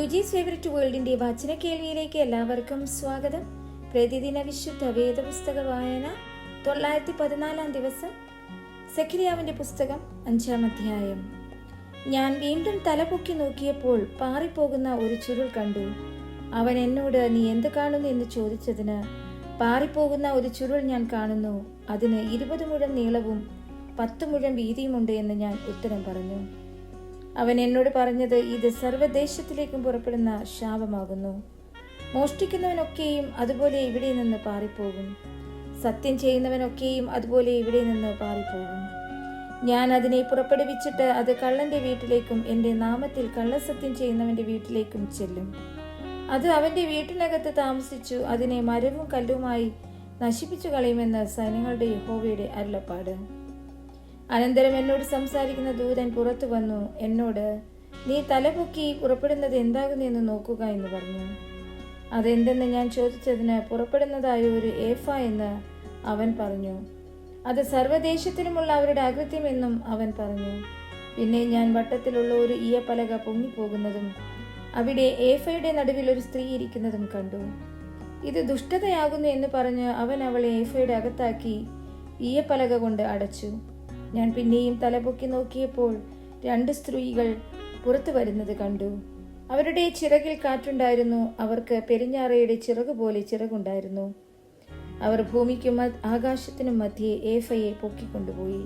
ജൂജീസ് favourite വേൾഡിന്റെ വചന കേൾവിയിലേക്ക് എല്ലാവർക്കും സ്വാഗതം. പ്രതിദിന വിശുദ്ധ വേദപുസ്തക വായന 914 ദിവസം. സെഖര്യാവിന്റെ പുസ്തകം 5-ാം അധ്യായം. ഞാൻ വീണ്ടും തലപൊക്കി നോക്കിയപ്പോൾ പാറിപ്പോകുന്ന ഒരു ചുരുൾ കണ്ടു. അവൻ എന്നോട്, നീ എന്ത് കാണുന്നു എന്ന് ചോദിച്ചതിന്, പാറിപ്പോകുന്ന ഒരു ചുരുൾ ഞാൻ കാണുന്നു, അതിന് 20 മുഴം നീളവും 10 മുഴം വീതിയുമുണ്ട് എന്ന് ഞാൻ ഉത്തരം പറഞ്ഞു. അവൻ എന്നോട് പറഞ്ഞത്, ഇത് സർവ്വദേശത്തിലേക്കും പുറപ്പെടുന്ന ശാപമാകുന്നു. മോഷ്ടിക്കുന്നവനൊക്കെയും അതുപോലെ ഇവിടെ നിന്ന് പാറിപ്പോകും, സത്യം ചെയ്യുന്നവനൊക്കെയും അതുപോലെ ഇവിടെ നിന്ന് പാറിപ്പോകും. ഞാൻ അതിനെ പുറപ്പെടുവിച്ചിട്ട് അത് കള്ളന്റെ വീട്ടിലേക്കും എൻ്റെ നാമത്തിൽ കള്ളസത്യം ചെയ്യുന്നവന്റെ വീട്ടിലേക്കും ചെല്ലും. അത് അവന്റെ വീട്ടിനകത്ത് താമസിച്ചു അതിനെ മരവും കല്ലുമായി നശിപ്പിച്ചു കളയുമെന്ന് സൈന്യങ്ങളുടെ യഹോവയുടെ അരുളപ്പാട്. അനന്തരം എന്നോട് സംസാരിക്കുന്ന ദൂതൻ പുറത്തു വന്നു എന്നോട്, നീ തലപൊക്കി പുറപ്പെടുന്നത് എന്താകുന്നെന്ന് നോക്കുക എന്ന് പറഞ്ഞു. അതെന്തെന്ന് ഞാൻ ചോദിച്ചതിന്, പുറപ്പെടുന്നതായ ഒരു ഏഫ എന്ന് അവൻ പറഞ്ഞു. അത് സർവ്വദേശത്തിലുമുള്ള അവരുടെ അകൃത്യമെന്നും അവൻ പറഞ്ഞു. പിന്നെ ഞാൻ വട്ടത്തിലുള്ള ഒരു ഈയപ്പലക പൊങ്ങിപ്പോകുന്നതും അവിടെ ഏഫയുടെ നടുവിൽ ഒരു സ്ത്രീ ഇരിക്കുന്നതും കണ്ടു. ഇത് ദുഷ്ടതയാകുന്നു എന്ന് പറഞ്ഞ് അവൻ അവളെ ഏഫയുടെ അകത്താക്കി ഈയപ്പലക കൊണ്ട് അടച്ചു. ഞാൻ പിന്നെയും തലപൊക്കി നോക്കിയപ്പോൾ 2 സ്ത്രീകൾ പുറത്തു വരുന്നത് കണ്ടു. അവരുടെ ചിറകിൽ കാറ്റുണ്ടായിരുന്നു, അവർക്ക് പെരിഞ്ഞാറയുടെ ചിറകുപോലെ ചിറകുണ്ടായിരുന്നു. അവർ ഭൂമിക്കും ആകാശത്തിനും മധ്യേ ഏഫയെ പൊക്കിക്കൊണ്ടുപോയി.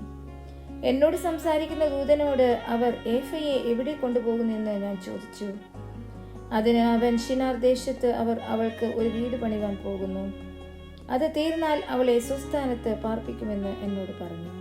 എന്നോട് സംസാരിക്കുന്ന ദൂതനോട് അവർ ഏഫയെ എവിടെ കൊണ്ടുപോകുന്നെന്ന് ഞാൻ ചോദിച്ചു. അതിന് അവൻ, ശിനാർ ദേശത്ത് അവർ അവൾക്ക് ഒരു വീട് പണിവാൻ പോകുന്നു, അത് തീർന്നാൽ അവളെ സ്വസ്ഥാനത്ത് പാർപ്പിക്കുമെന്ന് എന്നോട് പറഞ്ഞു.